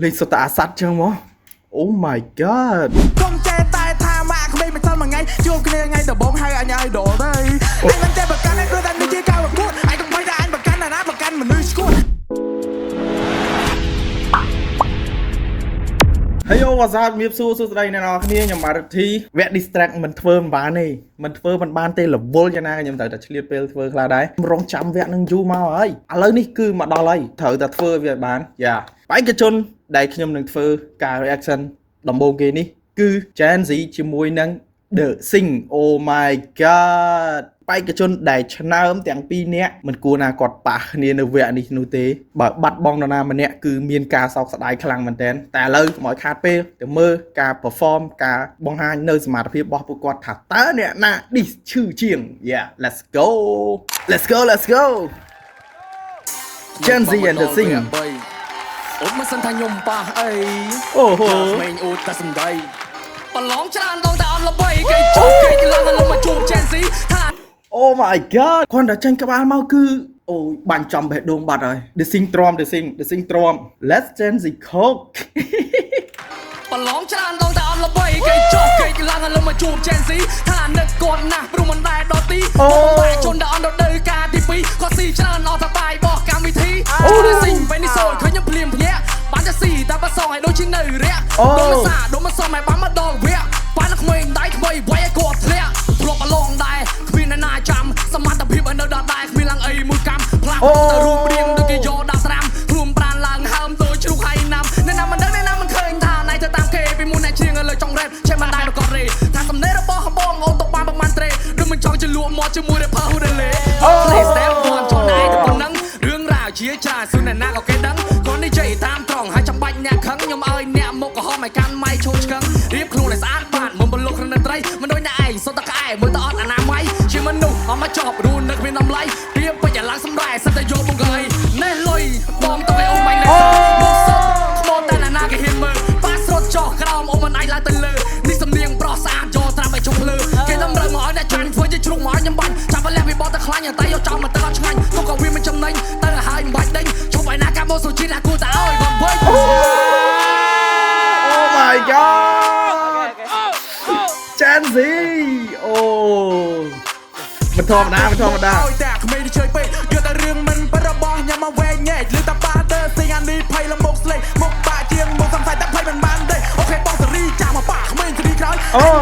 លេងសុទ្ធតែអាស័តចឹងមក Oh my god កុំចេះតែថាម៉ាក់ក្មេងមិនសិនមួយថ្ងៃជួបគ្នាថ្ងៃដំបូងហើយអញឲ្យដលទៅអញមិនចេះប្រកាន់ឯងព្រោះតែនេះជាការប្រកួតឯងកុំបីតែអញប្រកាន់ណាប្រកាន់មនុស្សឈួត Hey yo what's up មានសួស្ដីអ្នកនរគ្នាខ្ញុំបាទរិទ្ធីវគ្គ distract មិនធ្វើមិនបានទេមិនធ្វើមិនបានទេរវល់យ៉ាងណាខ្ញុំត្រូវតែឆ្លៀតពេលធ្វើខ្លះដែររងចាំវគ្គនឹងយូរមកហើយឥឡូវនេះគឺមកដល់ហើយត្រូវតែធ្វើវាឲ្យបានយ៉ាបេក្ខជនដែលខ្ញុំនឹងធ្វើការ reaction ដំបូងគេនេះគឺ Gen Z ជាមួយនឹង The Sing Oh my god បេក្ខជនដែលឆ្នើមទាំងពីរនាក់មិនគួរណាគាត់ប៉ះគ្នានៅវគ្គនេះនោះទេបើបាត់បង់នរណាម្នាក់គឺមានការសោកស្ដាយខ្លាំងមែនទែនតែឥឡូវកុំឲ្យខាតពេលទៅមើលការ perform ការបង្ហាញនៅសមត្ថភាពរបស់ពួកគាត់ថាតើអ្នកណា this ឈឺជាង yeah let's go Gen Z and The Sing អូនមិនសិនថាខ្ញុំប៉ះអី អូហូ ក្មេងអូតតែសំដីប្រឡងច្រើនដងតែអត់ល្បីគេជោគគេឡើងមកជួប Gen Z ថា Oh my god គាត់តែចេញក្បាលមកគឺអូយបាញ់ចំបេះដូងបាត់ហើយ The Sing ទ្រាំ The Sing ទ្រាំ Let's Gen Z cook ប្រឡងច្រើនដងតែអត់ល្បីគេជោគគេឡើងមកជួប Gen Z ថានឹកគាត់ណាស់ព្រោះមិនដែរដល់ទីបែជនដែលអត់ដល់ការទី2គាត់ស៊ីច្រើនអត់ថាបាយបោះកម្មវិធីអូ The Sing ពេលនេះសូនឃើញខ្ញុំភ្លាមភ្ញាក់បានតែស៊ីតែប្រសងឲ្យដូចជានៅរាក់ដូនសាដូនមិនសមឲ្យបានមកដល់វគ្គបានក្មេងដៃថ្មីវាយឲ្យគាត់ធ្លាក់ព្រោះប្រឡងដែរគ្មានអ្នកណាចាំសមត្ថភាពឲ្យនៅដល់ដែរគ្មានឡើងអីមួយកម្មផ្លាស់ទៅរួមរៀងដូចគេយកដាក់ស្រាំខ្លួនប្រានឡើងហើមដូចជ្រូកហើយណាំអ្នកណាមិនដឹងអ្នកណាមិនឃើញថាណៃទៅតាមគេពីមុនអ្នកជ្រៀងលើចង់រ៉េបចេះមិនដែរគាត់រេថាសំណេររបស់បងអូនទៅបានប្រហែលត្រេដូចមិនចង់ជលក់មកជាមួយ rapper ហ៊ូដេលេលេស្តេបគាត់ចង់ណៃទៅប៉ុណ្ណឹងរឿងរ៉ាវជាច្រើនស៊ូអ្នកណាក៏គេដឹងគាត់និយាយតាមត្រង់ហើយចាំបាច់អ្នកខឹងខ្ញុំឲ្យអ្នកមកកំហំឲ្យកាន់ម៉ៃឈូឆ្កឹងរៀបខ្លួនឲ្យស្អាតបានមិនបលុកក្នុងត្រីមិនដូចអ្នកឯងសុទ្ធតែក្អែមើលទៅអត់អនាម័យជាមនុស្សអត់មកចប់រូននឹកមានតម្លៃរៀបពេញឲ្យឡើងសម្ដែងសិតតែយកមកឲ្យណែលុយបងទៅឲ្យអូនបាញ់ណែមកសុទ្ធខ្មោចតែអ្នកណាគេហ៊ានមើលប៉ាស្រត់ចោះក្រោមអូនមិនអាចឡើងទៅលើនេះសំនៀងប្រុសស្អាតយកត្រាប់ឲ្យជុំភ្លើគេតម្រូវមកឲ្យអ្នកចាញ់ធ្វើជាជ្រុងមកឲ្យខ្ញុំបាញ់ចាប់ឲ្យលះវាបត់ទៅខ្លាញ់តែយកចោលមកទៅអត់ឆ្ងាញ់ទុកក៏វាមិនចំណេញទៅឲ្យមិនបាច់ដេញជប់ឲ្យណាកាបោសុជីណាគួរតែឲ្យបងវិញ Oh my god Gen Z អូមិនធម្មតាឲ្យតែក្មេងជួយពេកយកតែរឿងមិនបរបស់ញ៉ាំមកវែងញែកលើតែប៉ាទៅសិងអានេះភ័យលំមុខស្លេកមុខប៉ាជាងមុខសំស័យតែភ័យមិនបានទេអូខេបងសេរីចាស់មកប៉ាក្មេងសេរីក្រោយ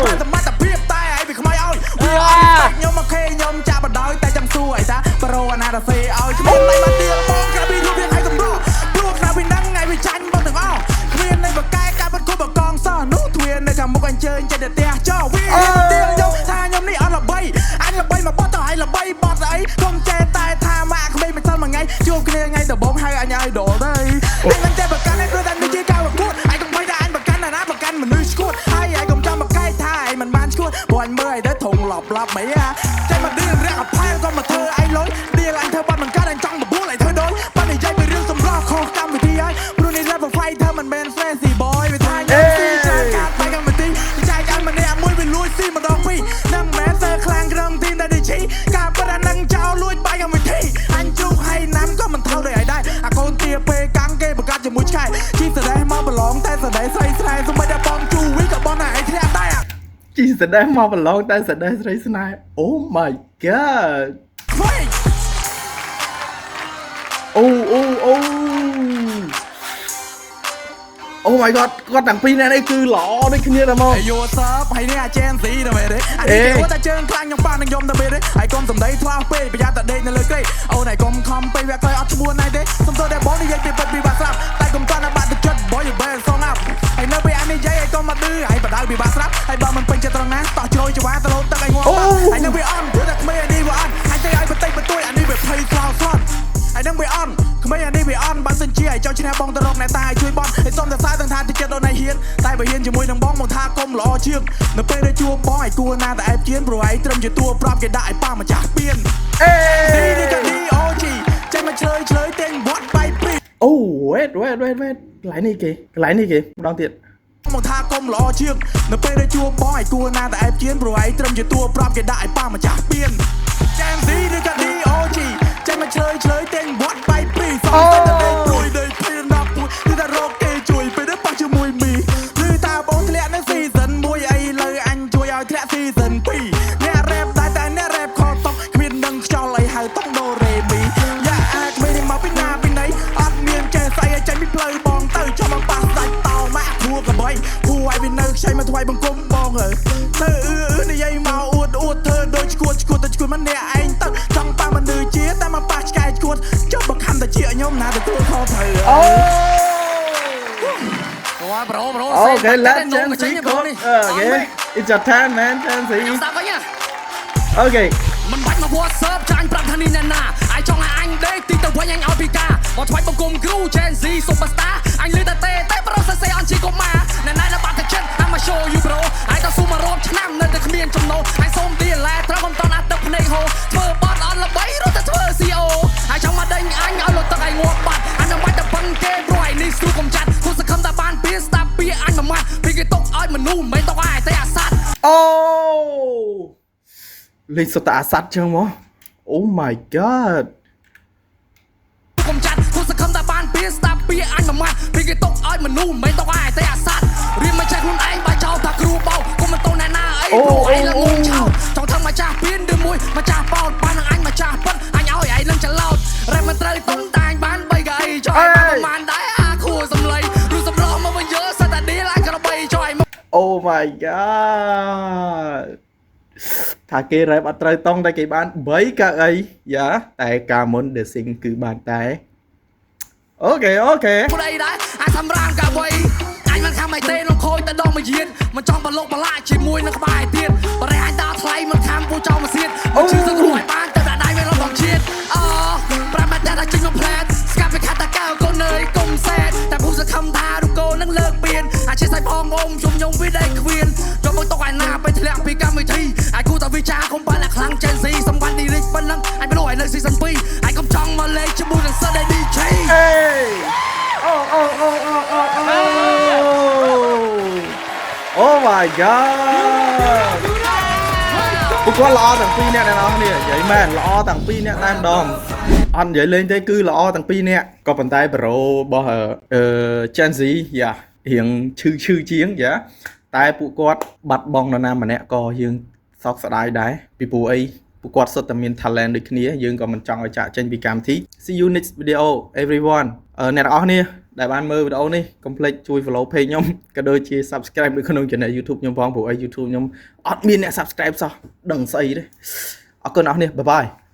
បានសមត្ថភាពតែឲ្យវាខ្មៅឲ្យវាអត់ខ្ញុំអូខេខ្ញុំចាក់បដោយតែចាំសួរអីតាប្រូអាណារ៉ាសេឲ្យឈ្មោះតែមកទៀតបងក្រាបពីរូបរាងឲ្យកម្រព្រោះក្រាបពីហ្នឹងឲ្យវាចាញ់បងទាំងអស់គ្មាននៃបកែកាប់បាត់គប់បកងសោះនោះទ្វារនៅខាងមុខអញ្ជើញចិត្តតែផ្ទះចោវាទៀងយកថាខ្ញុំនេះអត់ល្បីអញល្បីមកបត់ទៅឲ្យល្បីបត់ស្អីកុំចេះតែថាម៉ាក់ក្មេងមិនសិនមួយថ្ងៃជួបគ្នាថ្ងៃដំបូងហើយអញឲ្យដលទៅអញមិនចេះប្រកាន់ឯងព្រោះតែនេះជាការប្រកួតឯងកុំបីតែអញប្រកាន់ណាប្រកាន់មនុស្សឈួតហើយឯងកុំចាំបកែថាឯងមិនបានឈួតព្រោះអញមើលឯងទៅធំឡប់អីចេះមកឌីលរះអផែក៏មកធ្វើឯងលុយឌីលអញធ្វើបាត់មិនកើតអញចង់បបួលឯងធ្វើដូចបាត់និយាយពីរឿងសម្រាប់ខុសកម្មវិធីហើយព្រោះនេះ level fight ធ្វើមិនមែន fancy boy វាថាខ្ញុំស៊ីច្រើនកាត់បែកកម្មវិធីចែកអញម្នាក់មួយវាលួចស៊ីម្ដងពីរនឹងមិនមែនសើខ្លាំងក្រុមទីមដែលឌីជីការប៉ះអានឹងចោលលួចបែកកម្មវិធីអញជួបហើយណាំក៏មិនថោដូចឯងដែរអាកូនទាពេលកាំងគេបង្កាត់ជាមួយឆ្កែជីសដេះមកប្រឡងតែសដេះស្រីស្នេហ៍សម្បត្តិបងជូវីក៏បងណាឯងធ្លាក់ដែរជីសដេះមកប្រឡងតែសដេះស្រីស្នេហ៍ Oh my god អូ Oh my god គាត់ទាំងពីរនាក់នេះគឺល្អដូចគ្នាតែមកយោសើបហើយនេះអា Gen Z ទៅមែនទេអានេះគេតែជើងខ្លាញ់ខ្ញុំប៉ានឹងខ្ញុំទៅមែនទេហើយកុំសំដីថ្លោះពេកប្រយ័ត្នតែដេកនៅលើក្រេអូនឯងកុំខំពេកវាក្រោយអត់ឈ្មោះណៃទេសុំទោសតែបងនិយាយពីពិតពីបាក់ស្រាប់តែកុំតន់បាក់ទឹកចិត្តបងយបែរសងអាប់ហើយនៅពេលអានេះនិយាយឯងកុំមកឌឺហើយបដៅពីបាក់ស្រាប់ហើយបើមិនពេញចិត្តត្រង់ណាតោះជ្រោយច្វាទៅលោតទឹកឲ្យងាប់ហើយនៅវាអន់ព្រោះតែក្មេងអានេះវាអន់ហើយតែឲ្យបន្តិចបន្តួចអានេះវាភ័យខ្លោស្លាត់ហើយនឹងវាអន់ក្មេងអានេះវាអន់បើសិនជាឲ្យចង់ឈ្នះបងទៅរកអ្នកតាឲ្យជួយបន់ឲ្យសុំតែសារទាំងថាតិចចិត្តដល់ណៃហ៊ានតែបើហ៊ានជាមួយនឹងបងមកថាគុំល្អជាងនៅពេលដែលជួបបងឲ្យគួរណាតែអែបជៀនព្រោះឯងត្រឹមជាតួប្រាប់គេដាក់ឲ្យប៉ាម្ចាស់ស្ពាននេះក៏នេះអូជីចេះមកឆ្លើយតែងវត្តបាយព្រីអូ wait កន្លែងនេះគេម្ដងទៀតមកថាគុំល្អជាងនៅពេលដែលជួបបងឲ្យគួរណាតែអែបជៀនព្រោះឯងត្រឹមជាតួប្រាប់គេដាក់ឲ្យប៉ាម្ចាស់ស្ពានចាមស៊ីឬក៏នេះអូជីចេះមកឆ្លើយតែងវត្តបាយព្រីសងតែដេកព្រួយដេកព្រៀនដល់ពួយគឺតែរកគេជួយ ម្នាក់ឯងទៅចង់ប៉ះមនុស្សជាតែមកប៉ះឆ្កែឈួតចុះបើខំតែជាខ្ញុំណាទទួលខុសត្រូវ Ôi bro Okay, let Gen Z go. Okay, it's your turn, man. Gen Z. Okay. មិនបាច់មក WhatsApp ចាញ់ប្រាប់ថានេះអ្នកណាអាយចង់ឲ្យអញដេកទីទៅវិញអញឲ្យពីការមកថ្វាយបង្គំគ្រូ Gen Z Superstar អញលឺតែទេប្រុសសរសេរអញជីកុមារអ្នកណែបាត់តែចិត្ត I'ma show you bro អាយតស៊ូមករោបឆ្នាំនៅតែគ្មានចំណូលអញសូមទីឡែត្រូវមិនតន់អាទឹកភ្នែកហូរធ្វើបាត់អត់ល្បីរត់តែធ្វើ CO អាយចង់មកដេញអញឲ្យលុតទឹកឲ្យងាប់បាត់អញមិនបាច់តែបឹងគេព្រោះឯនេះស្ទូកុំចាត់គូសង្ឃឹមតែបានពីស្ដាប់ពីអញមួយម៉ាត់ពីគេຕົកឲ្យមនុស្សមិនຕົកឲ្យតែអាសត្វ Oh. លេងសតអាស័តចឹងមក Oh my god កុំចាត់គូសង្ឃឹមតែបានពីស្ដាប់ពីអញមួយម៉ាត់ពីគេຕົកឲ្យមនុស្សមិនຕົកឲ្យតែអាសត្វរៀនមកចាស់ខ្លួនឯងបើចោលថាគ្រូបោកគុំមិនតូនណែណាអីព្រោះឯងឡើងងងឆោចង់ធ្វើម្ចាស់ពៀនឬមួយម្ចាស់បោតបាននឹងអញម្ចាស់ពិតអញឲ្យឯងនឹងច្រឡោតរ៉េមិនត្រូវតុងតាញបាន3កៅអីចុះឯងបានប្រហែលដែរអាខួរសំឡីឬសំឡងមកវិញយកសិតតែឌីលអញក្របីចុះឯង Oh my god ថាគេរ៉េបអត់ត្រូវតង់តែគេបាន3កៅអីយ៉ាតែកាលមុន The Sing គឺបានតែ Okay พูดអីដែរអាសម្រាមកៅបីអញមិនខំអីទេនឹងខូចតែដងមួយយានមិនចង់បលុកបលាជាមួយនឹងក្បាលឯទៀតបរិះអញដល់ថ្លៃមិនខំពូចោលមកសៀតមកជឿសង្គ្រោះឲ្យបានទៅដាក់ដៃវារត់ដល់ជាតិអូប្រាប់តែថាជិះមកផ្លែតស្កាប់ពីខាត់តាកៅកូនអើយគុំសែតតែពូសង្ឃឹមថារូបកូននឹងលើកពៀនអាចជាសៃផងអ៊ំជុំញងវាដៃខ្វៀនចូលមកຕົកឯណាពេលធ្លាក់ពីកម្មវិធីអាចគូតាវិចាកុំបានតែខ្លាំង Gen Z សម្បត្តិឌីរិចប៉ុណ្ណឹងអញមិនรู้ឲ្យនៅ season 2ហើយកុំចង់មកលេងជាមួយនឹងសិត DJ Hey Oh my god ពួកគាត់ល្អទាំងពីរនាក់អ្នកនរគ្នានិយាយមែនល្អទាំងពីរនាក់តែម្ដងអត់និយាយលេងទេគឺល្អទាំងពីរនាក់ក៏ប៉ុន្តែប្រូរបស់Gen Z យ៉ារៀងឈឺជាងយ៉ាតែពួកគាត់បាត់បង់នរណាម្នាក់ក៏យើងសោកស្ដាយដែរពីព្រោះអីពួកគាត់សុទ្ធតែមាន talent ដូចគ្នាយើងក៏មិនចង់ឲ្យចាក់ចេញពីកម្មវិធី See you next video everyone អ្នកទាំងអស់គ្នាដែលបានមើលវីដេអូនេះកុំភ្លេចជួយ follow page ខ្ញុំក៏ដូចជា subscribe នៅក្នុង channel YouTube ខ្ញុំផងព្រោះអី YouTube ខ្ញុំអត់មានអ្នក subscribe សោះដឹងស្អីទេអរគុណអ្នកនរគ្នា bye bye